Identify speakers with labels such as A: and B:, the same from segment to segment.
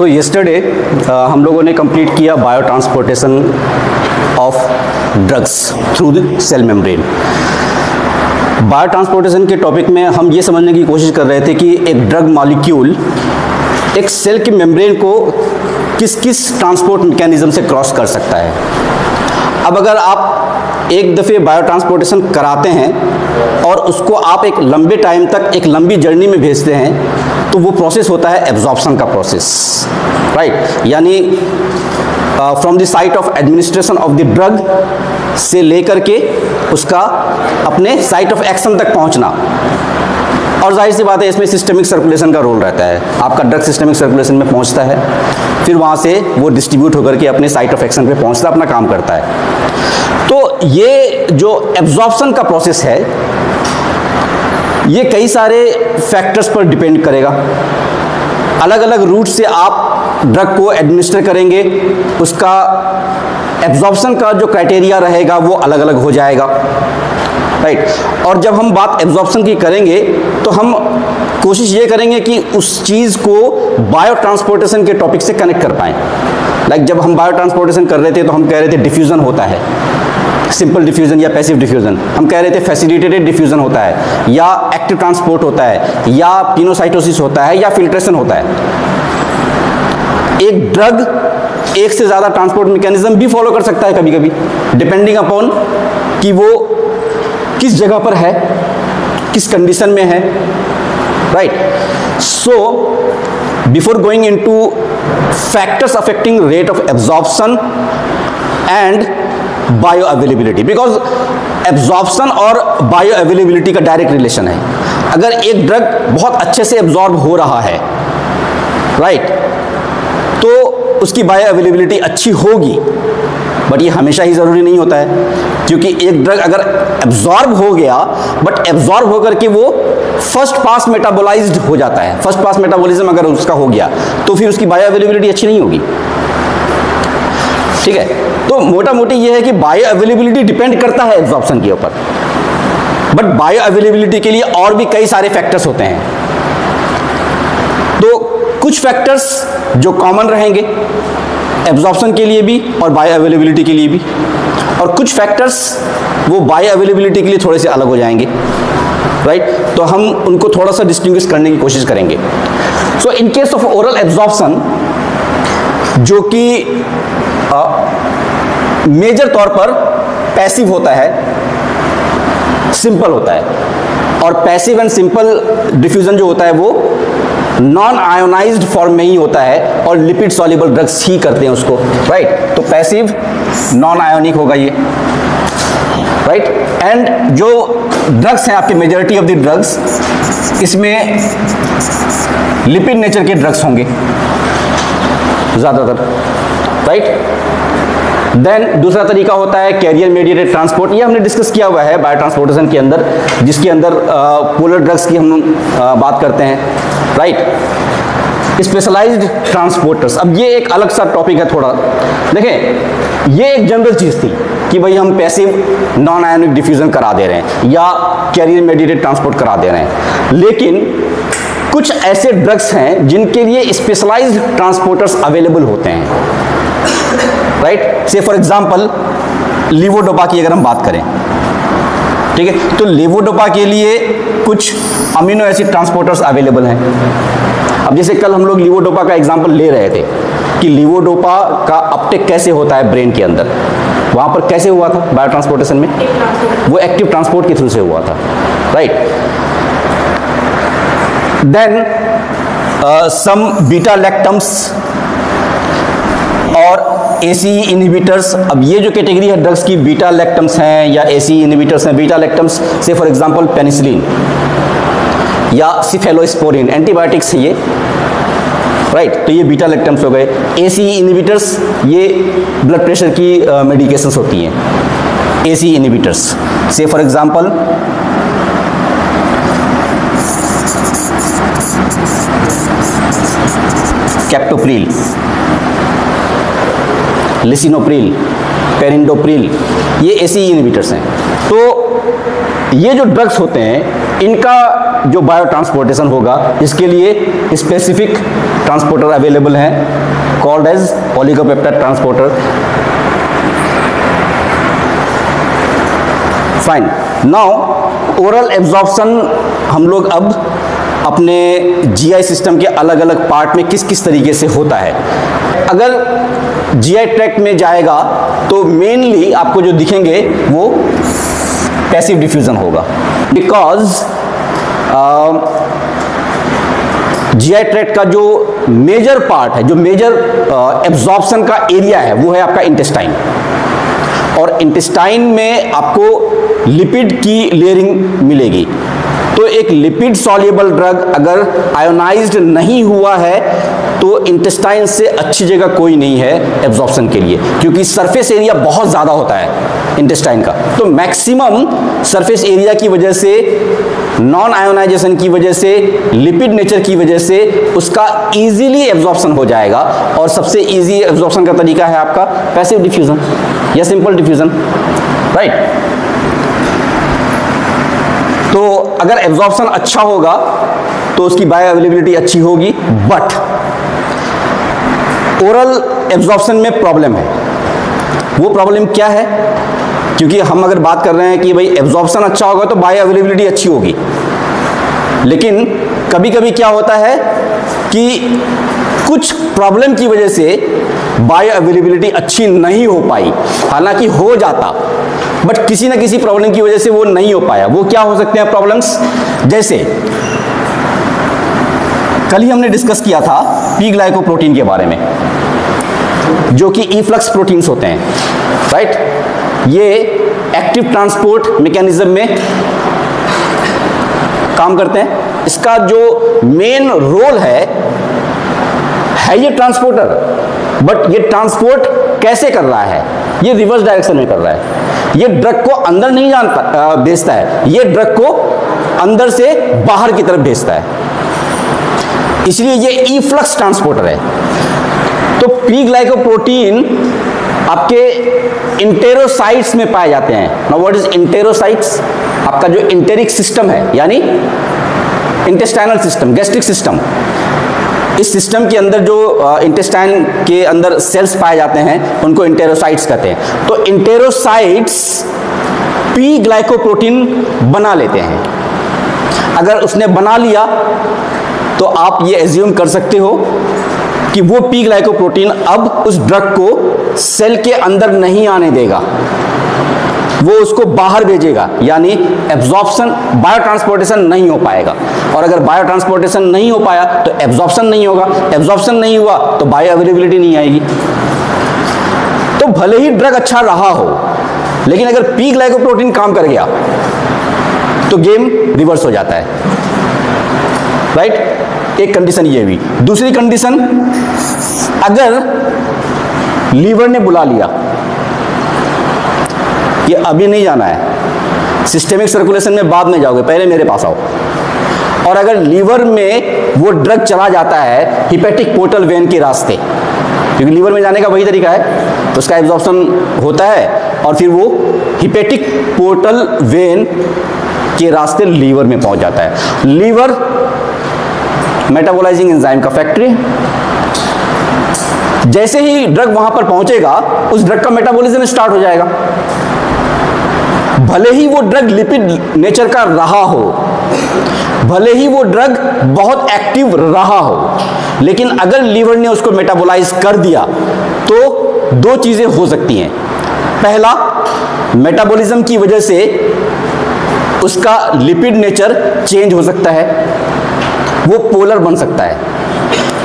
A: सो yesterday हम लोगों ने कंप्लीट किया bio transportation of drugs through the cell membrane. Bio transportation के टॉपिक में हम ये समझने की कोशिश कर रहे थे कि एक ड्रग मॉलिक्यूल एक सेल के मेम्ब्रेन को किस किस ट्रांसपोर्ट मैकेनिज्म से क्रॉस कर सकता है। अब अगर आप एक दफ़े बायो ट्रांसपोर्टेशन कराते हैं और उसको आप एक लंबे टाइम तक एक लंबी जर्नी में भेजते हैं तो वो प्रोसेस होता है एब्जॉर्प्शन का प्रोसेस, राइट। यानी from the site of administration of the drug से लेकर के उसका अपने साइट ऑफ एक्शन तक पहुंचना। और जाहिर सी बात है इसमें सिस्टमिक सर्कुलेशन का रोल रहता है। आपका ड्रग सिस्टमिक सर्कुलेशन में पहुंचता है, फिर वहां से वो डिस्ट्रीब्यूट होकर के अपने साइट ऑफ एक्शन पे पहुंचता अपना काम करता है। तो ये जो एब्जॉर्प्शन का प्रोसेस है ये कई सारे फैक्टर्स पर डिपेंड करेगा। अलग अलग रूट से आप ड्रग को एडमिनिस्टर करेंगे, उसका एब्जॉर्प्शन का जो क्राइटेरिया रहेगा वो अलग अलग हो जाएगा, राइट। और जब हम बात एब्जॉर्प्शन की करेंगे तो हम कोशिश ये करेंगे कि उस चीज़ को बायो ट्रांसपोर्टेशन के टॉपिक से कनेक्ट कर पाएँ। लाइक जब हम बायो ट्रांसपोर्टेशन कर रहे थे तो हम कह रहे थे डिफ्यूज़न होता है, सिंपल डिफ्यूजन या पैसिव डिफ्यूजन। हम कह रहे थे फैसिलिटेटेड डिफ्यूजन होता है, या एक्टिव ट्रांसपोर्ट होता है, या पिनोसाइटोसिस होता है, या फिल्ट्रेशन होता है। एक ड्रग एक से ज़्यादा ट्रांसपोर्ट मैकेनिज्म भी फॉलो कर सकता है कभी कभी, डिपेंडिंग अपॉन कि वो किस जगह पर है, किस कंडीशन में है, right. So before going into factors affecting rate of absorption and bio availability, because absorption और बायो अवेलेबिलिटी का डायरेक्ट रिलेशन है। अगर एक ड्रग बहुत अच्छे से एब्जॉर्ब हो रहा है, राइट, तो उसकी बायो अवेलेबिलिटी अच्छी होगी, बट ये हमेशा ही ज़रूरी नहीं होता है। क्योंकि एक ड्रग अगर एब्जॉर्ब हो गया बट एब्जॉर्ब होकर के वो फर्स्ट पास मेटाबोलाइज्ड हो जाता है, फर्स्ट पास मेटाबॉलिज्म अगर उसका हो गया तो फिर उसकी बायो अवेलेबिलिटी अच्छी नहीं होगी, ठीक है। तो मोटा मोटी ये है कि बायो अवेलेबिलिटी डिपेंड करता है एब्जॉर्प्शन के ऊपर, बट बायो अवेलेबिलिटी के लिए और भी कई सारे फैक्टर्स होते हैं। तो कुछ फैक्टर्स जो कॉमन रहेंगे एब्जॉर्प्शन के लिए भी और बायो अवेलेबिलिटी के लिए भी, और कुछ फैक्टर्स वो बायो अवेलेबिलिटी के लिए थोड़े से अलग हो जाएंगे, राइट। तो हम उनको थोड़ा सा डिस्टिंग्विश करने की कोशिश करेंगे। So in case of oral absorption, जो कि मेजर तौर पर पैसिव होता है, सिंपल होता है, और पैसिव एंड सिंपल डिफ्यूजन जो होता है वो नॉन आयोनाइज्ड फॉर्म में ही होता है और लिपिड सॉल्युबल ड्रग्स ही करते हैं उसको, राइट। तो पैसिव नॉन आयोनिक होगा ये, राइट। एंड जो ड्रग्स हैं आपके मेजॉरिटी ऑफ द ड्रग्स, इसमें लिपिड नेचर के ड्रग्स होंगे ज़्यादातर, राइट। देन दूसरा तरीका होता है कैरियर मेडिएटेड ट्रांसपोर्ट। ये हमने डिस्कस किया हुआ है बायो ट्रांसपोर्टेशन के अंदर, जिसके अंदर पोलर ड्रग्स की हम बात करते हैं, राइट। स्पेशलाइज्ड ट्रांसपोर्टर्स, अब ये एक अलग सा टॉपिक है थोड़ा। देखें, ये एक जनरल चीज़ थी कि भाई हम पैसिव नॉन आयोनिक डिफ्यूजन करा दे रहे हैं या कैरियर मेडिएटेड ट्रांसपोर्ट करा दे रहे हैं, लेकिन कुछ ऐसे ड्रग्स हैं जिनके लिए स्पेशलाइज्ड ट्रांसपोर्टर्स अवेलेबल होते हैं, राइट। से फॉर एग्जांपल लीवोडोपा की अगर हम बात करें, ठीक है, तो लीवोडोपा के लिए कुछ अमीनो एसिड ट्रांसपोर्टर्स अवेलेबल हैं। अब जैसे कल हम लोग लीवोडोपा का एग्जांपल ले रहे थे कि लीवोडोपा का अपटेक कैसे होता है ब्रेन के अंदर, वहां पर कैसे हुआ था बायो ट्रांसपोर्टेशन में, वो एक्टिव ट्रांसपोर्ट के थ्रू से हुआ था, right. Then some beta lactams और ACE इनहिबिटर्स। अब ये जो कैटेगरी है ड्रग्स की, बीटा लैक्टम्स हैं या ACE इनहिबिटर्स हैं। बीटा लैक्टम्स से फॉर एग्जांपल पेनिसिलिन या सिफेलोस्पोरिन, एंटीबायोटिक्स है ये, राइट। तो ये बीटा लैक्टम्स हो गए। ACE इनहिबिटर्स ये ब्लड प्रेशर की मेडिकेशंस होती हैं, ACE इनहिबिटर्स से for example captopril, lisinopril, perindopril, ये ACE इनहिबिटर्स हैं। तो ये जो ड्रग्स होते हैं इनका जो बायो ट्रांसपोर्टेशन होगा, इसके लिए स्पेसिफिक ट्रांसपोर्टर अवेलेबल हैं called as oligopeptide transporter. Fine, now oral absorption हम लोग अब अपने जीआई सिस्टम के अलग अलग पार्ट में किस किस तरीके से होता है। अगर जीआई ट्रैक्ट में जाएगा तो मेनली आपको जो दिखेंगे वो पैसिव डिफ्यूजन होगा, बिकॉज जीआई ट्रैक्ट का जो मेजर पार्ट है, जो मेजर एब्जॉर्प्शन का एरिया है, वो है आपका इंटेस्टाइन। और इंटेस्टाइन में आपको लिपिड की लेयरिंग मिलेगी। तो एक लिपिड सॉल्युबल ड्रग अगर आयोनाइज्ड नहीं हुआ है तो इंटेस्टाइन से अच्छी जगह कोई नहीं है एब्जॉर्प्शन के लिए, क्योंकि सरफेस एरिया बहुत ज़्यादा होता है इंटेस्टाइन का। तो मैक्सिमम सरफेस एरिया की वजह से, नॉन आयोनाइजेशन की वजह से, लिपिड नेचर की वजह से उसका इजीली एब्जॉर्प्शन हो जाएगा। और सबसे इजी एब्जॉर्प्शन का तरीका है आपका पैसिव डिफ्यूजन या सिंपल डिफ्यूजन, राइट। तो अगर एब्जॉर्प्शन अच्छा होगा तो उसकी बायो अवेलेबिलिटी अच्छी होगी, बट ओरल एब्जॉर्प्शन में प्रॉब्लम है। वो प्रॉब्लम क्या है? क्योंकि हम अगर बात कर रहे हैं कि भाई एब्जॉर्प्शन अच्छा होगा तो बायो अवेलेबिलिटी अच्छी होगी, लेकिन कभी कभी क्या होता है कि कुछ प्रॉब्लम की वजह से बायो अवेलेबिलिटी अच्छी नहीं हो पाई, हालांकि हो जाता, बट किसी ना किसी प्रॉब्लम की वजह से वो नहीं हो पाया। वो क्या हो सकते हैं प्रॉब्लम्स? जैसे कल ही हमने डिस्कस किया था पी ग्लाइकोप्रोटीन के बारे में, जो कि इफ्लक्स प्रोटीन्स होते हैं, राइट। ये एक्टिव ट्रांसपोर्ट मैकेनिज्म में काम करते हैं। इसका जो मेन रोल है ये ट्रांसपोर्टर, बट ये ट्रांसपोर्ट कैसे कर रहा है? ये रिवर्स डायरेक्शन में कर रहा है। ये ड्रग को अंदर नहीं भेजता है, ये ड्रग को अंदर से बाहर की तरफ भेजता है, इसलिए ये इफ्लक्स ट्रांसपोर्टर है। तो पी ग्लाइकोप्रोटीन आपके इंटेरोसाइट्स में पाए जाते हैं। Now what is enterocytes? आपका जो इंटेरिक सिस्टम है, यानी इंटेस्टाइनल सिस्टम, गैस्ट्रिक सिस्टम, इस सिस्टम के अंदर जो इंटेस्टाइन के अंदर सेल्स पाए जाते हैं उनको इंटेरोसाइट्स कहते हैं। तो इंटेरोसाइट्स पी ग्लाइकोप्रोटीन बना लेते हैं। अगर उसने बना लिया तो आप ये एज्यूम कर सकते हो कि वो पी ग्लाइकोप्रोटीन अब उस ड्रग को सेल के अंदर नहीं आने देगा, वो उसको बाहर भेजेगा, यानी एब्जॉर्प्शन, बायो ट्रांसपोर्टेशन नहीं हो पाएगा। और अगर बायो ट्रांसपोर्टेशन नहीं हो पाया तो एब्जॉर्प्शन नहीं होगा, एब्जॉर्प्शन नहीं हुआ तो बायो अवेलेबिलिटी नहीं आएगी। तो भले ही ड्रग अच्छा रहा हो, लेकिन अगर पी ग्लाइकोप्रोटीन काम कर गया तो गेम रिवर्स हो जाता है, राइट। एक कंडीशन ये हुई। दूसरी कंडीशन, अगर लीवर ने बुला लिया, ये अभी नहीं जाना है, सिस्टेमिक सर्कुलेशन में बाद में जाओगे, पहले मेरे पास आओ। और अगर लीवर में वो ड्रग चला जाता है हिपेटिक पोर्टल वेन के रास्ते, क्योंकि लीवर में जाने का वही तरीका है, तो उसका एब्जॉर्प्शन होता है और फिर वो हिपेटिक पोर्टल वेन के रास्ते लीवर में पहुंच जाता है। लीवर मेटाबोलाइजिंग एंजाइम का फैक्ट्री, जैसे ही ड्रग वहां पर पहुंचेगा उस ड्रग का मेटाबॉलिज्म स्टार्ट हो जाएगा। भले ही वो ड्रग लिपिड नेचर का रहा हो, भले ही वो ड्रग बहुत एक्टिव रहा हो, लेकिन अगर लीवर ने उसको मेटाबोलाइज कर दिया तो दो चीजें हो सकती हैं। पहला, मेटाबॉलिज्म की वजह से उसका लिपिड नेचर चेंज हो सकता है, वो पोलर बन सकता है।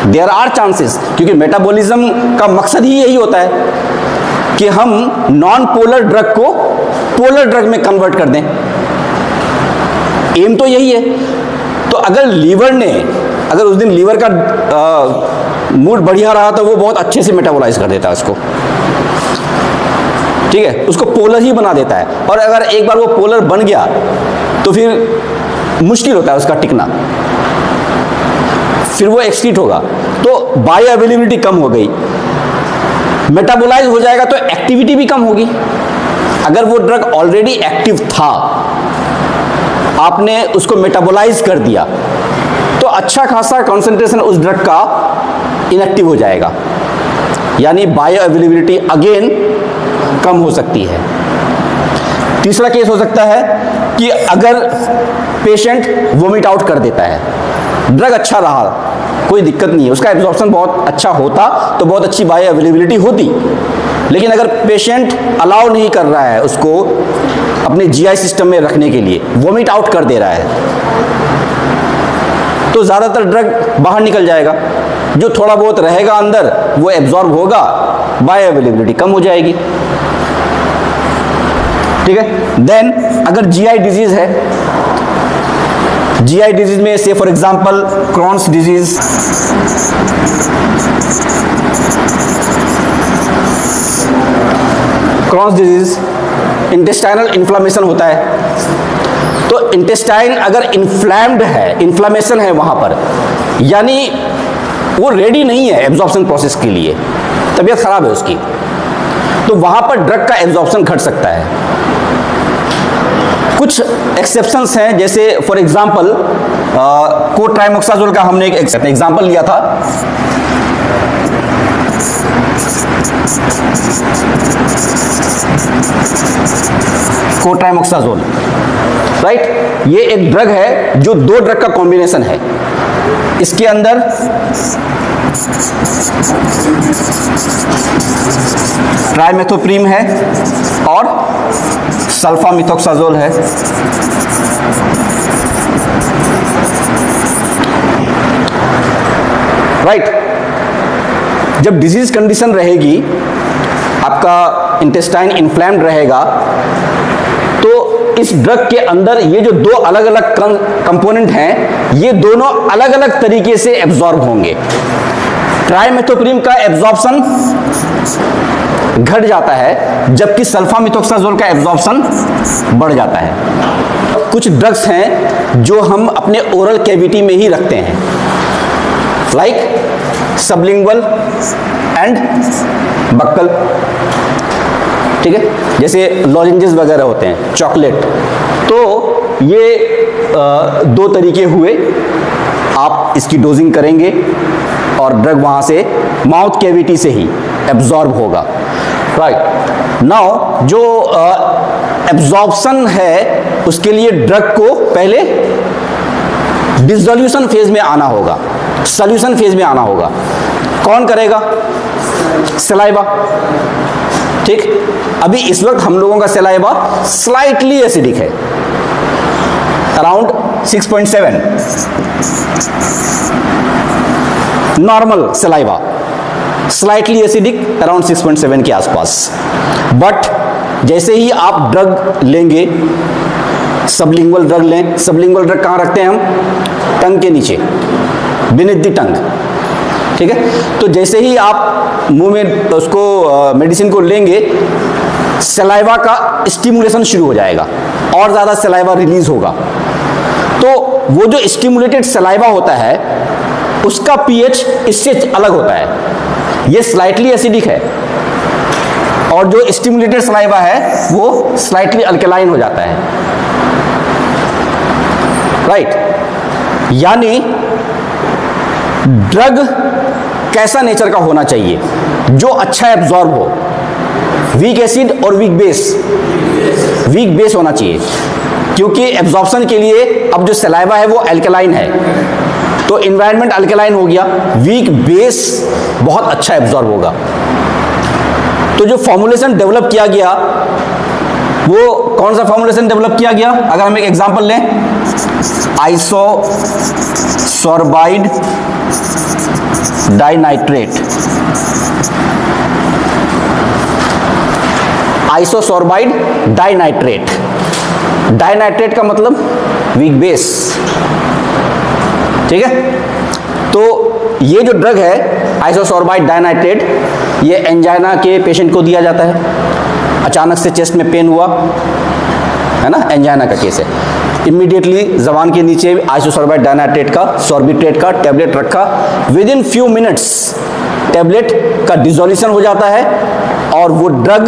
A: देयर आर चांसेस, क्योंकि मेटाबॉलिज्म का मकसद ही यही होता है कि हम नॉन पोलर ड्रग को पोलर ड्रग में कन्वर्ट कर दें, एम तो यही है। तो अगर लीवर ने, अगर उस दिन लीवर का मूड बढ़िया रहा तो वो बहुत अच्छे से मेटाबोलाइज कर देता है उसको, ठीक है, उसको पोलर ही बना देता है। और अगर एक बार वो पोलर बन गया तो फिर मुश्किल होता है उसका टिकना, फिर वो एक्सक्रीट होगा, तो बायो अवेलेबिलिटी कम हो गई, मेटाबोलाइज हो जाएगा तो एक्टिविटी भी कम होगी, अगर वो ड्रग ऑलरेडी एक्टिव था, आपने उसको मेटाबोलाइज कर दिया, तो अच्छा खासा कॉन्सेंट्रेशन उस ड्रग का इनएक्टिव हो जाएगा, यानी बायो अवेलेबिलिटी अगेन कम हो सकती है। तीसरा केस हो सकता है कि अगर पेशेंट वोमिट आउट कर देता है, ड्रग अच्छा रहा, कोई दिक्कत नहीं है, उसका एब्जॉर्प्शन बहुत अच्छा होता तो बहुत अच्छी बायो अवेलेबिलिटी होती, लेकिन अगर पेशेंट अलाउ नहीं कर रहा है उसको अपने जीआई सिस्टम में रखने के लिए, वोमिट आउट कर दे रहा है, तो ज़्यादातर ड्रग बाहर निकल जाएगा, जो थोड़ा बहुत रहेगा अंदर वो एब्जॉर्ब होगा, बायो अवेलेबिलिटी कम हो जाएगी। ठीक है। देन अगर जीआई डिजीज है, जीआई डिजीज में से for example Crohn's disease, Crohn's disease intestinal inflammation होता है। तो इंटेस्टाइन अगर इन्फ्लैम्ड है, इन्फ्लामेशन है वहां पर, यानी वो रेडी नहीं है एब्जॉर्प्शन प्रोसेस के लिए, तबीयत खराब है उसकी, तो वहां पर ड्रग का एब्जॉर्प्शन घट सकता है। कुछ एक्सेप्शंस हैं, जैसे फॉर एग्जांपल कोट्राइमोक्साजोल का हमने एक एग्जांपल लिया था। कोट्राइमोक्साजोल, राइट, ये एक ड्रग है जो दो ड्रग का कॉम्बिनेशन है। इसके अंदर ट्राइमेथोप्रीम है और सल्फामिथोक्साजोल है। राइट, जब डिजीज कंडीशन रहेगी, आपका इंटेस्टाइन इन्फ्लेम्ड रहेगा, तो इस ड्रग के अंदर ये जो दो अलग अलग कंपोनेंट हैं, ये दोनों अलग अलग तरीके से एब्जॉर्ब होंगे। ट्राइमेथोप्रीम का एब्जॉर्प्शन घट जाता है, जबकि सल्फामिथोक्साजोल का एब्जॉर्प्शन बढ़ जाता है। कुछ ड्रग्स हैं जो हम अपने ओरल कैविटी में ही रखते हैं, लाइक सबलिंगुअल एंड बक्कल। ठीक है, जैसे लॉजेंजेस वगैरह होते हैं, चॉकलेट, तो ये दो तरीके हुए। आप इसकी डोजिंग करेंगे और ड्रग वहां से माउथ कैविटी से ही एब्जॉर्ब होगा। राइट, नाउ जो एब्जॉर्प्शन है, उसके लिए ड्रग को पहले डिसोल्यूशन फेज में आना होगा, सॉल्यूशन फेज में आना होगा। कौन करेगा? सलाइवा। ठीक, अभी इस वक्त हम लोगों का सलाइवा स्लाइटली एसिडिक है, around 6.7 normal saliva, slightly acidic around 6.7 के आसपास। बट जैसे ही आप ड्रग लेंगे, सबलिंगुअल ड्रग लें, सबलिंगुअल ड्रग कहाँ रखते हैं हम? टंग के नीचे, बिनीथ द टंग। ठीक है, तो जैसे ही आप मुंह में उसको मेडिसिन को लेंगे, सलाइवा का स्टिमुलेशन शुरू हो जाएगा और ज़्यादा सलाइवा रिलीज होगा। तो वो जो स्टिमुलेटेड सलाइवा होता है, उसका पीएच इससे अलग होता है, ये स्लाइटली एसिडिक है, और जो स्टिमुलेटेड सलाइवा है वो स्लाइटली अल्कलाइन हो जाता है। राइट, यानी ड्रग कैसा नेचर का होना चाहिए? जो अच्छा एब्जॉर्ब हो, वीक एसिड और वीक बेस, वीक बेस होना चाहिए, क्योंकि एब्जॉर्प्शन के लिए अब जो सलाइवा है वो अल्कलाइन है, तो एनवायरनमेंट अल्कलाइन हो गया, वीक बेस बहुत अच्छा एब्जॉर्ब होगा। तो जो फॉर्मुलेशन डेवलप किया गया, वो कौन सा फॉर्मुलेशन डेवलप किया गया? अगर हम एक एग्जांपल लें, आइसोसोर्बाइड डाइनाइट्रेट। आइसोसोर्बाइड डाइनाइट्रेट, डाइनाइट्रेट का मतलब वीक बेस। ठीक है, तो ये जो ड्रग है आइसोसोर्बाइड डाइनाइट्रेट, ये एंजाइना के पेशेंट को दिया जाता है। अचानक से चेस्ट में पेन हुआ है ना, एंजाइना का केस है, इमीडिएटली जबान के नीचे आइसोसोर्बाइड डाइनाइट्रेट का, सॉर्बिट्रेट का टैबलेट रखा, with in few minutes tablet का डिसोल्यूशन हो जाता है और वो ड्रग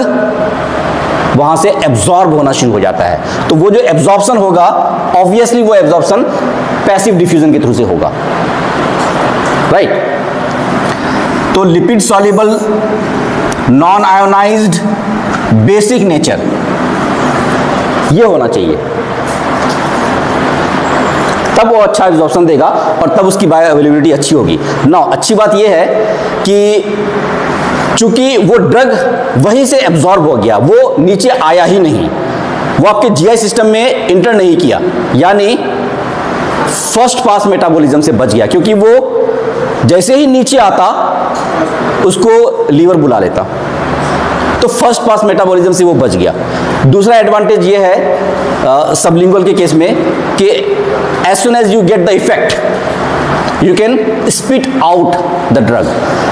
A: वहां से एब्जॉर्ब होना शुरू हो जाता है। तो वो जो एब्जॉर्प्शन होगा, ऑब्वियसली वो एब्जॉर्प्शन पैसिव डिफ्यूजन के थ्रू से होगा, राइट। तो lipid soluble non ionised basic nature ये होना चाहिए, तब वो अच्छा एब्जॉर्प्शन देगा और तब उसकी बायो अवेलेबिलिटी अच्छी होगी। नाउ अच्छी बात ये है कि चूंकि वो ड्रग वहीं से एब्जॉर्ब हो गया, वो नीचे आया ही नहीं, वो आपके जीआई सिस्टम में इंटर नहीं किया, यानी फर्स्ट पास मेटाबॉलिज्म से बच गया, क्योंकि वो जैसे ही नीचे आता उसको लीवर बुला लेता, तो फर्स्ट पास मेटाबॉलिज्म से वो बच गया। दूसरा एडवांटेज ये है सबलिंगुअल के केस में कि as soon as you get the effect you can spit out the drug,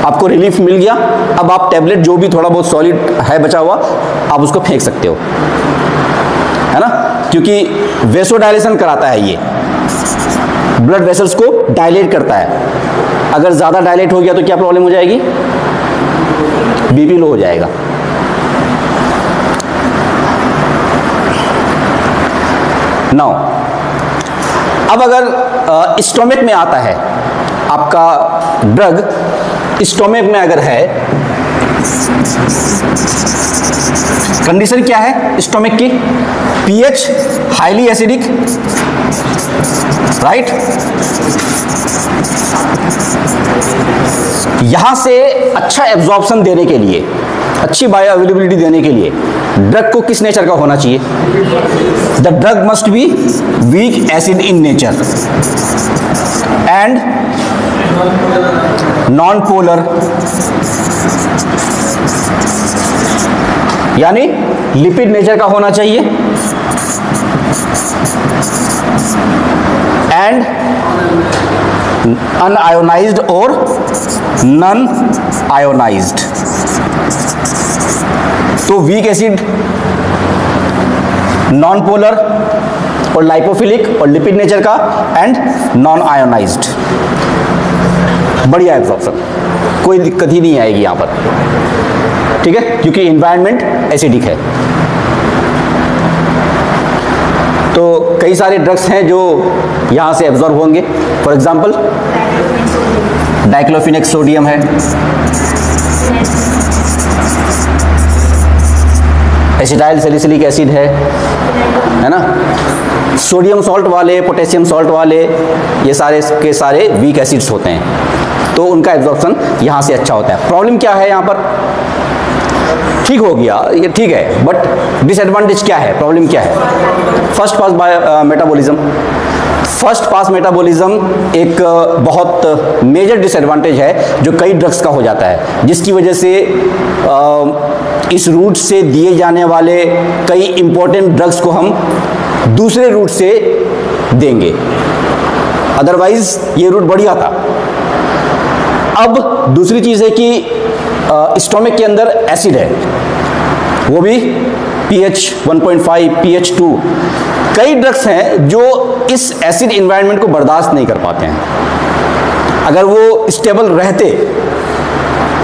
A: आपको रिलीफ मिल गया, अब आप टैबलेट जो भी थोड़ा बहुत सॉलिड है बचा हुआ आप उसको फेंक सकते हो, है ना, क्योंकि वेसोडायलेशन कराता है, ये ब्लड वेसल्स को डायलेट करता है। अगर ज़्यादा डायलेट हो गया तो क्या प्रॉब्लम हो जाएगी, बीपी लो हो जाएगा। नाउ अब अगर स्टोमक में आता है आपका ड्रग, स्टोमक में अगर है, कंडीशन क्या है स्टोमक की, पीएच हाईली एसिडिक, राइट। यहां से अच्छा एब्जॉर्प्शन देने के लिए, अच्छी बायो अवेलेबिलिटी देने के लिए ड्रग को किस नेचर का होना चाहिए, the drug must be weak acid in nature and non polar, यानी लिपिड नेचर का होना चाहिए एंड अनआयोनाइज्ड और नॉन आयोनाइज्ड। तो वीक एसिड, नॉन पोलर और लाइपोफिलिक और लिपिड नेचर का एंड नॉन आयोनाइज्ड, बढ़िया एब्जॉर्प्शन, कोई दिक्कत ही नहीं आएगी यहां पर, ठीक है, क्योंकि एनवायरनमेंट एसिडिक है। तो कई सारे ड्रग्स हैं जो यहां से एब्जॉर्ब होंगे, फॉर एग्जांपल डाइक्लोफिनेक सोडियम है, एसिटाइल सैलिसिलिक एसिड है ना, सोडियम सॉल्ट वाले, पोटेशियम सॉल्ट वाले, ये सारे के सारे वीक एसिड्स होते हैं, तो उनका एब्जॉर्प्शन यहाँ से अच्छा होता है। प्रॉब्लम क्या है यहाँ पर, ठीक हो गया ये ठीक है, बट डिसएडवांटेज क्या है, प्रॉब्लम क्या है, first pass metabolism. First pass metabolism एक बहुत मेजर डिसएडवांटेज है जो कई ड्रग्स का हो जाता है, जिसकी वजह से इस रूट से दिए जाने वाले कई इंपॉर्टेंट ड्रग्स को हम दूसरे रूट से देंगे, अदरवाइज ये रूट बढ़िया था। अब दूसरी चीज़ है कि स्टोमक के अंदर एसिड है, वो भी pH 1.5 pH 2, कई ड्रग्स हैं जो इस एसिड इन्वायरमेंट को बर्दाश्त नहीं कर पाते हैं। अगर वो स्टेबल रहते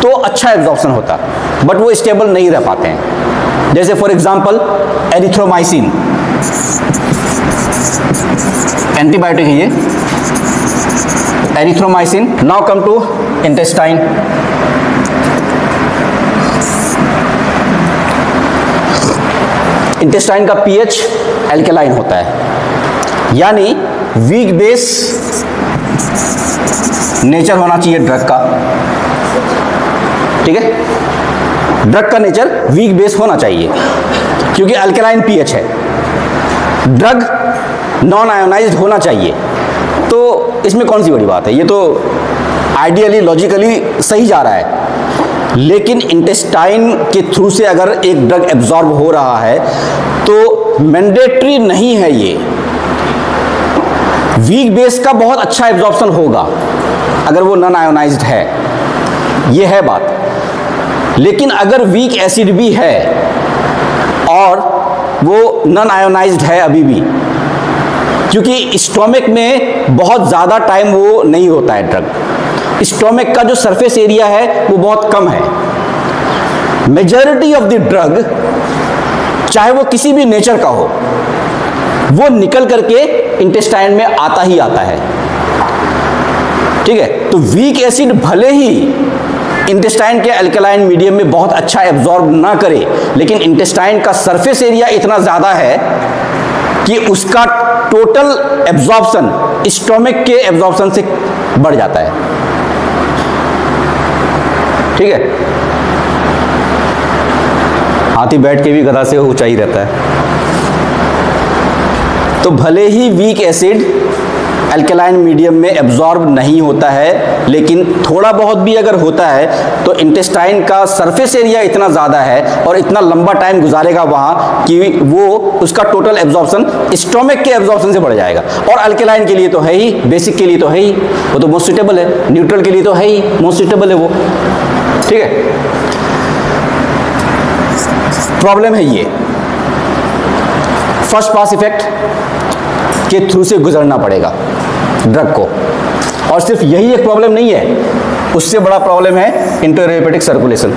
A: तो अच्छा एब्जॉर्प्शन होता, बट वो स्टेबल नहीं रह पाते हैं। जैसे फॉर एग्जांपल एरिथ्रोमाइसिन, एंटीबायोटिक है ये erythromycin. Now come to intestine. Intestine का पीएच एल्केलाइन होता है, यानी वीक बेस नेचर होना चाहिए ड्रग का, ठीक है, ड्रग का नेचर वीक बेस होना चाहिए क्योंकि अल्कलाइन पीएच है। ड्रग नॉन आयोनाइज्ड होना चाहिए, तो इसमें कौन सी बड़ी बात है, ये तो आइडियली लॉजिकली सही जा रहा है। लेकिन इंटेस्टाइन के थ्रू से अगर एक ड्रग एब्जॉर्ब हो रहा है तो मैंडेटरी नहीं है ये, वीक बेस का बहुत अच्छा एब्जॉर्प्शन होगा अगर वो नॉन आयोनाइज्ड है, ये है बात। लेकिन अगर वीक एसिड भी है और वो नॉन आयोनाइज्ड है अभी भी, क्योंकि स्टोमक में बहुत ज़्यादा टाइम वो नहीं होता है ड्रग, स्टोमक का जो सरफेस एरिया है वो बहुत कम है। मेजॉरिटी ऑफ द ड्रग चाहे वो किसी भी नेचर का हो, वो निकल करके इंटेस्टाइन में आता ही आता है। ठीक है, तो वीक एसिड भले ही इंटेस्टाइन के अल्कलाइन मीडियम में बहुत अच्छा एब्जॉर्ब ना करे, लेकिन इंटेस्टाइन का सरफेस एरिया इतना ज्यादा है कि उसका टोटल एब्जॉर्प्शन स्टोमक के एब्जॉर्प्शन से बढ़ जाता है। ठीक है, हाथी बैठ के भी गधा से ऊंचाई रहता है। तो भले ही वीक एसिड अल्कलाइन मीडियम में एब्जॉर्ब नहीं होता है, लेकिन थोड़ा बहुत भी अगर होता है तो इंटेस्टाइन का सरफेस एरिया इतना ज़्यादा है और इतना लंबा टाइम गुजारेगा वहाँ कि वो उसका टोटल एब्जॉर्प्शन स्टोमक के एब्जॉर्प्शन से बढ़ जाएगा। और अल्कलाइन के लिए तो है ही, बेसिक के लिए तो है ही, वो तो मोस्ट सुटेबल है, न्यूट्रल के लिए तो है ही, मोस्ट सुटेबल है वो। ठीक है, प्रॉब्लम है ये फर्स्ट पास इफेक्ट के थ्रू से गुजरना पड़ेगा ड्रग को। और सिर्फ यही एक प्रॉब्लम नहीं है, उससे बड़ा प्रॉब्लम है इंटरहेपेटिक सर्कुलेशन।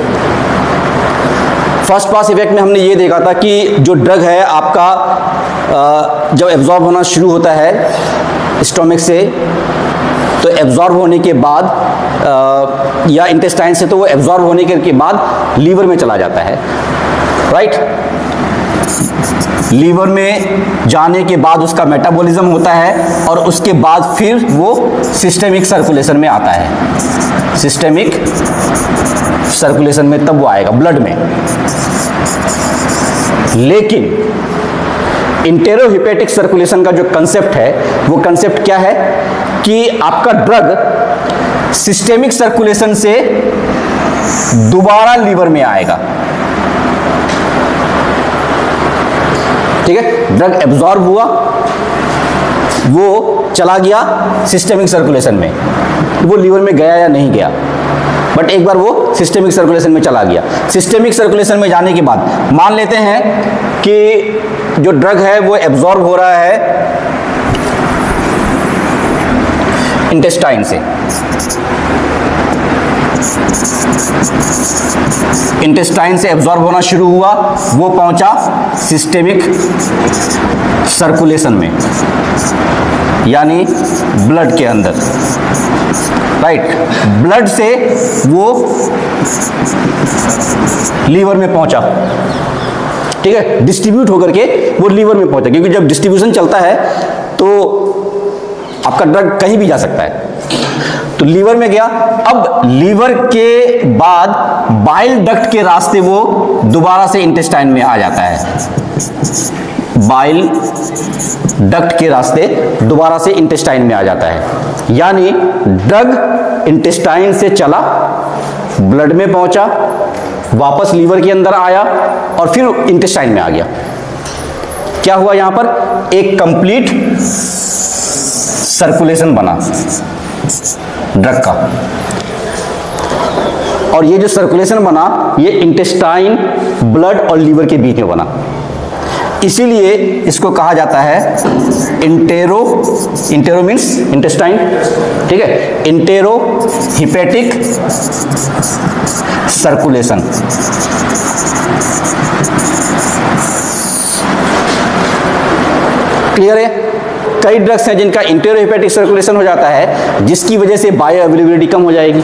A: फर्स्ट पास इफेक्ट में हमने ये देखा था कि जो ड्रग है आपका जब एब्जॉर्ब होना शुरू होता है स्टोमक से, तो एब्जॉर्ब होने के बाद या इंटेस्टाइन से, तो वो एब्जॉर्ब होने के बाद लीवर में चला जाता है। राइट, लीवर में जाने के बाद उसका मेटाबॉलिज्म होता है और उसके बाद फिर वो सिस्टेमिक सर्कुलेशन में आता है। सिस्टेमिक सर्कुलेशन में तब वो आएगा ब्लड में। लेकिन इंटेरोहिपेटिक सर्कुलेशन का जो कंसेप्ट है, वो कंसेप्ट क्या है कि आपका ड्रग सिस्टेमिक सर्कुलेशन से दोबारा लीवर में आएगा। ठीक है, ड्रग एब्जॉर्ब हुआ, वो चला गया सिस्टेमिक सर्कुलेशन में, वो लीवर में गया या नहीं गया, बट एक बार वो सिस्टेमिक सर्कुलेशन में चला गया। सिस्टेमिक सर्कुलेशन में जाने के बाद मान लेते हैं कि जो ड्रग है वो एब्जॉर्ब हो रहा है इंटेस्टाइन से, इंटेस्टाइन से एब्जॉर्ब होना शुरू हुआ, वो पहुंचा सिस्टेमिक सर्कुलेशन में, यानी ब्लड के अंदर। राइट, ब्लड से वो लीवर में पहुंचा। ठीक है, डिस्ट्रीब्यूट होकर के वो लीवर में पहुंचा, क्योंकि जब डिस्ट्रीब्यूशन चलता है तो आपका ड्रग कहीं भी जा सकता है। तो लीवर में गया, अब लीवर के बाद बाइल डक्ट के रास्ते वो दोबारा से इंटेस्टाइन में आ जाता है। बाइल डक्ट के रास्ते दोबारा से इंटेस्टाइन में आ जाता है, यानी ड्रग इंटेस्टाइन से चला, ब्लड में पहुंचा, वापस लीवर के अंदर आया और फिर इंटेस्टाइन में आ गया। क्या हुआ यहां पर? एक कंप्लीट सर्कुलेशन बना ड्रग का। और ये जो सर्कुलेशन बना, ये इंटेस्टाइन, ब्लड और लीवर के बीच में बना। इसीलिए इसको कहा जाता है इंटेरो मीन्स इंटेस्टाइन। ठीक है, इंटेरो हिपेटिक सर्कुलेशन। क्लियर है? कई ड्रग्स हैं जिनका इंटेरोहिपेटिक सर्कुलेशन हो जाता है, जिसकी वजह से बायो अवेलेबिलिटी कम हो जाएगी।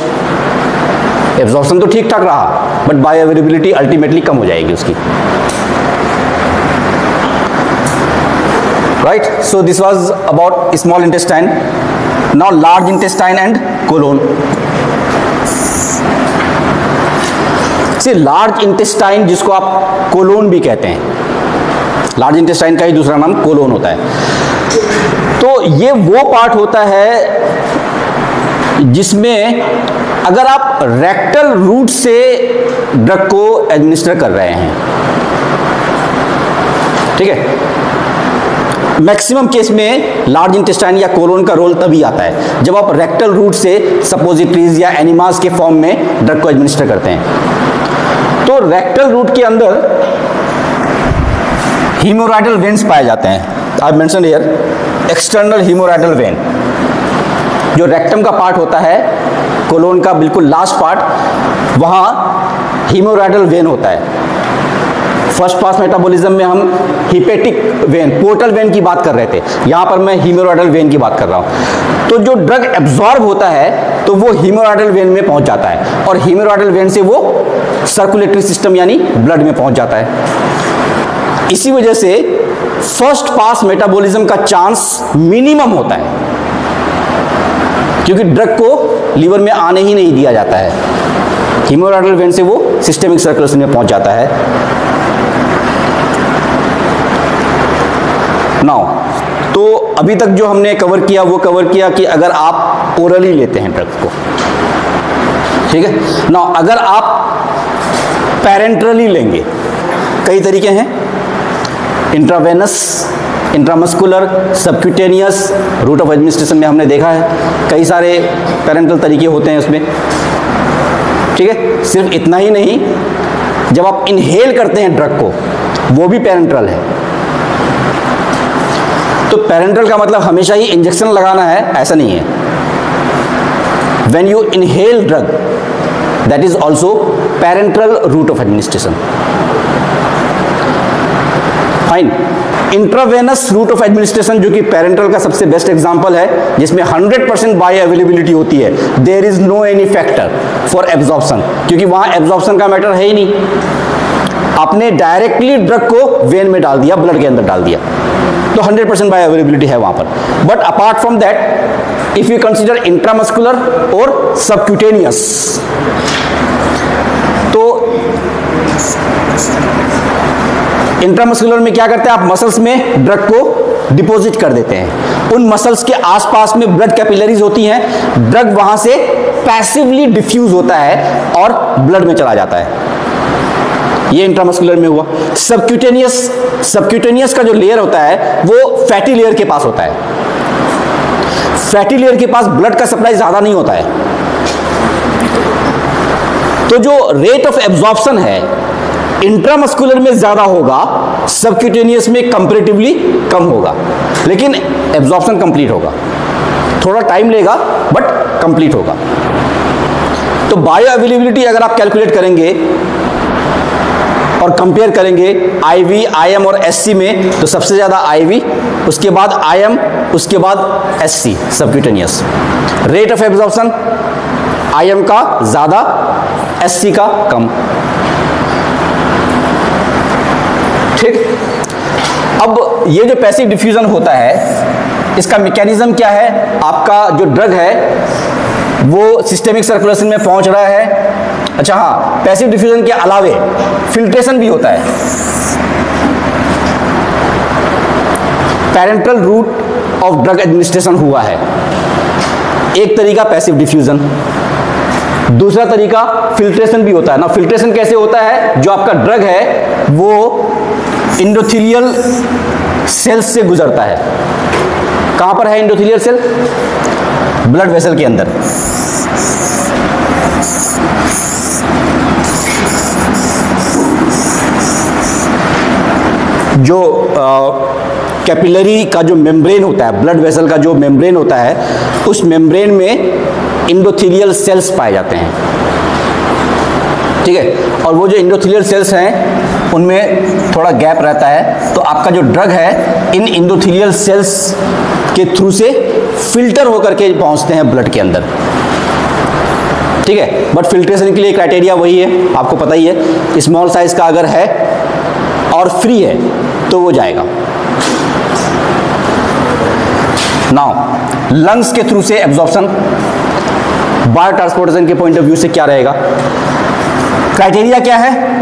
A: एब्जॉर्प्शन तो ठीक ठाक रहा, बट बायो अवेलेबिलिटी अल्टीमेटली कम हो जाएगी उसकी। Right, so this was about small intestine. Now large intestine and colon. Large intestine, जिसको आप कोलोन भी कहते हैं, लार्ज इंटेस्टाइन का ही दूसरा नाम कोलोन होता है। तो ये वो पार्ट होता है जिसमें अगर आप रेक्टल रूट से ड्रग को एडमिनिस्टर कर रहे हैं, ठीक है, मैक्सिमम केस में लार्ज इंटेस्टाइन या कोलोन का रोल तभी आता है जब आप रेक्टल रूट से सपोजिटरीज या एनिमास के फॉर्म में ड्रग को एडमिनिस्टर करते हैं। तो रेक्टल रूट के अंदर हीमोराइडल वेन्स पाए जाते हैं। I mention here external hemorrhoidal vein, जो रेक्टम का पार्ट होता है, कोलोन का बिल्कुल लास्ट पार्ट, वहां हीमोराइडल वेन होता है। फर्स्ट पास मेटाबॉलिज्म में हम हिपेटिक वेन, पोर्टल वेन की बात कर रहे थे, यहां पर मैं हीमोरॉयडल वेन की बात कर रहा हूं। तो जो ड्रग एब्जॉर्ब होता है तो वो हीमोरॉयडल वेन में पहुंच जाता है और हीमोरॉयडल वेन से वो सर्कुलेटरी सिस्टम यानी ब्लड में पहुंच जाता है। इसी वजह से फर्स्ट पास मेटाबॉलिज्म का चांस मिनिमम होता है, क्योंकि ड्रग को लीवर में आने ही नहीं दिया जाता है, हीमोरॉयडल वेन से वो सिस्टेमिक सर्कुलेशन में पहुंच जाता है। नाउ तो अभी तक जो हमने कवर किया वो कवर किया कि अगर आप ओरली लेते हैं ड्रग को, ठीक है। नाउ अगर आप पैरेंट्रली लेंगे, कई तरीके हैं, intravenous, intramuscular, subcutaneous, route of administration में हमने देखा है कई सारे पैरेंट्रल तरीके होते हैं उसमें, ठीक है। सिर्फ इतना ही नहीं, जब आप इनहेल करते हैं ड्रग को वो भी पैरेंट्रल है। तो पैरेंट्रल का मतलब हमेशा ही इंजेक्शन लगाना है ऐसा नहीं है। When you inhale drug that is also parenteral route of administration. Fine. Intravenous route of administration जो कि पैरेंट्रल का सबसे बेस्ट एग्जांपल है, जिसमें 100% बायो अवेलेबिलिटी होती है, there is no any factor for absorption, क्योंकि वहां एब्जॉर्प्शन का मैटर है ही नहीं, आपने डायरेक्टली ड्रग को वेन में डाल दिया, ब्लड के अंदर डाल दिया, तो 100% बायो अवेलेबिलिटी है वहां पर। But apart from that if you consider intramuscular और सबक्यूटेनियस, तो इंट्रामस्कुलर में क्या करते हैं आप, मसल्स में ड्रग को डिपॉजिट कर देते हैं, उन मसल्स के आसपास में ब्लड कैपिलरीज होती हैं, ड्रग वहां से पैसिवली डिफ्यूज होता है और ब्लड में चला जाता है, ये इंट्रामस्कुलर में हुआ। सबक्यूटेनियस का जो लेयर होता है वो फैटी लेयर के पास होता है, फैटी लेयर के पास ब्लड का सप्लाई ज्यादा नहीं होता है, तो जो रेट ऑफ एब्जॉर्प्शन है इंट्रामस्कुलर में ज्यादा होगा, सबक्यूटेनियस में कंपैरेटिवली कम होगा, लेकिन एब्जॉर्प्शन कंप्लीट होगा, थोड़ा टाइम लेगा बट कंप्लीट होगा। तो बायो अवेलेबिलिटी अगर आप कैलकुलेट करेंगे और कंपेयर करेंगे आईवी, आईएम और एससी में, तो सबसे ज्यादा आईवी, उसके बाद आईएम, उसके बाद SC subcutaneous. Rate of absorption IM का ज्यादा, एससी का कम, ठीक। अब ये जो पैसिव डिफ्यूजन होता है इसका मैकेनिज्म क्या है, आपका जो ड्रग है वो सिस्टेमिक सर्कुलेशन में पहुंच रहा है। अच्छा हाँ, पैसिव डिफ्यूजन के अलावे फिल्ट्रेशन भी होता है। Parenteral route of drug administration हुआ है, एक तरीका पैसिव डिफ्यूजन, दूसरा तरीका फिल्ट्रेशन भी होता है ना। फिल्ट्रेशन कैसे होता है, जो आपका ड्रग है वो इंडोथेलियल सेल्स से गुजरता है। कहां पर है इंडोथेलियल सेल, ब्लड वेसल के अंदर। जो कैपिलरी का जो मेम्ब्रेन होता है, ब्लड वेसल का जो मेम्ब्रेन होता है, उस मेम्ब्रेन में इंडोथेलियल सेल्स पाए जाते हैं, ठीक है। और वो जो इंडोथेलियल सेल्स हैं उनमें थोड़ा गैप रहता है, तो आपका जो ड्रग है इन इंडोथेलियल सेल्स के थ्रू से फिल्टर होकर के पहुंचते हैं ब्लड के अंदर, ठीक है। बट फिल्ट्रेशन के लिए क्राइटेरिया वही है, आपको पता ही है, स्मॉल साइज का अगर है और फ्री है तो वो जाएगा। नाउ लंग्स के थ्रू से एब्जॉर्प्शन, बायो ट्रांसपोर्टेशन के पॉइंट ऑफ व्यू से क्या रहेगा, क्राइटेरिया क्या है,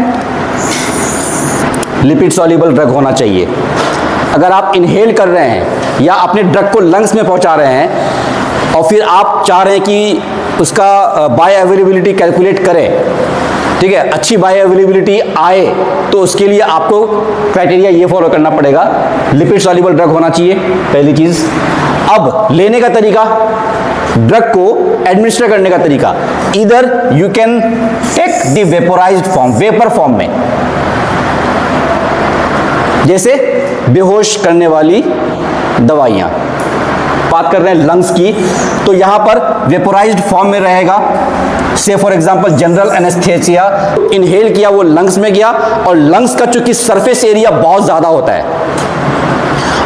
A: लिपिड सॉल्युबल ड्रग होना चाहिए। अगर आप इनहेल कर रहे हैं या अपने ड्रग को लंग्स में पहुंचा रहे हैं और फिर आप चाह रहे हैं कि उसका बायो अवेलेबिलिटी कैलकुलेट करें, ठीक है, अच्छी बायो अवेलेबिलिटी आए, तो उसके लिए आपको क्राइटेरिया ये फॉलो करना पड़ेगा, लिपिड सॉल्युबल ड्रग होना चाहिए, पहली चीज। अब लेने का तरीका, ड्रग को एडमिनिस्टर करने का तरीका, इधर you can take the vaporised form, vapour form में, जैसे बेहोश करने वाली दवाइयां, बात कर रहे हैं लंग्स की, तो यहां पर वेपोराइज्ड फॉर्म में रहेगा, से for example general anaesthesia, inhale किया, वो लंग्स में गया, और लंग्स का चूंकि सरफेस एरिया बहुत ज्यादा होता है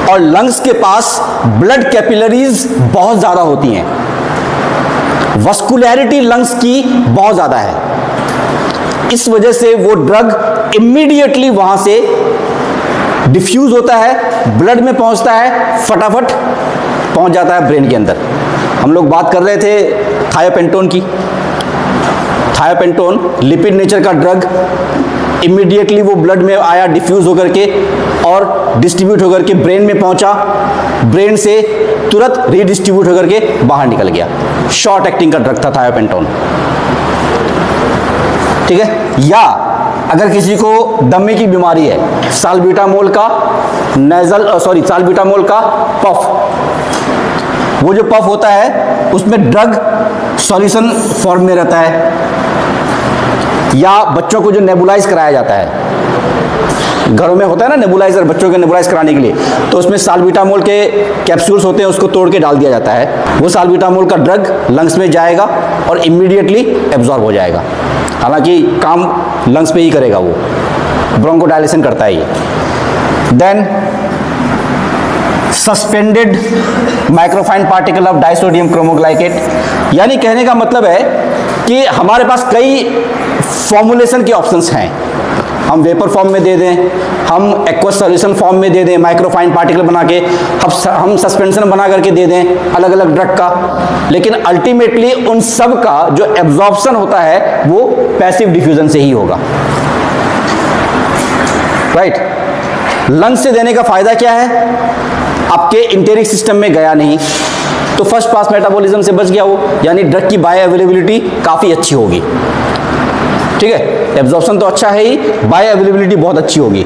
A: और लंग्स के पास ब्लड कैपिलरीज बहुत ज्यादा होती हैं, वस्कुलैरिटी लंग्स की बहुत ज्यादा है, इस वजह से वो ड्रग इमीडिएटली वहां से डिफ्यूज होता है, ब्लड में पहुंचता है, फटाफट पहुंच जाता है ब्रेन के अंदर। हम लोग बात कर रहे थे थायोपेंटोन की। थायोपेंटोन लिपिड नेचर का ड्रग, इमीडिएटली वो ब्लड में आया, डिफ्यूज होकर के और डिस्ट्रीब्यूट होकर के ब्रेन में पहुंचा, ब्रेन से तुरंत रीडिस्ट्रीब्यूट होकर के बाहर निकल गया। शॉर्ट एक्टिंग का ड्रग था थायोपेंटोन, ठीक है। या अगर किसी को दमे की बीमारी है, साल्ब्यूटामोल का साल्ब्यूटामोल का पफ, वो जो पफ होता है उसमें ड्रग सॉल्यूशन फॉर्म में रहता है। या बच्चों को जो नेबुलाइज कराया जाता है, घरों में होता है ना नेबुलाइजर, बच्चों के नेबुलाइज कराने के लिए, तो उसमें साल्ब्यूटामोल के कैप्सूल्स होते हैं, उसको तोड़ के डाल दिया जाता है। वो साल्ब्यूटामोल का ड्रग लंग्स में जाएगा और इमीडिएटली एब्जॉर्ब हो जाएगा। हालांकि काम लंग्स पे ही करेगा, वो ब्रोंकोडायलेशन करता है ये। Then suspended microfine particle of disodium cromoglycate, यानी कहने का मतलब है कि हमारे पास कई फॉर्मुलेशन के ऑप्शंस हैं। हम वेपर फॉर्म में दे दें, हम एक्वस सॉल्यूशन फॉर्म में दे दें, माइक्रोफाइन पार्टिकल बना के हम सस्पेंशन बना करके दे दें अलग अलग ड्रग का, लेकिन अल्टीमेटली उन सब का जो एब्जॉर्प्शन होता है वो पैसिव डिफ्यूजन से ही होगा, राइट। लंग्स से देने का फायदा क्या है? आपके इंटेरिक सिस्टम में गया नहीं तो फर्स्ट पास मेटाबॉलिज्म से बच गया वो, यानी ड्रग की बायो अवेलेबिलिटी काफी अच्छी होगी, ठीक है। एब्जॉर्प्शन तो अच्छा है ही, बायो अवेलेबिलिटी बहुत अच्छी होगी।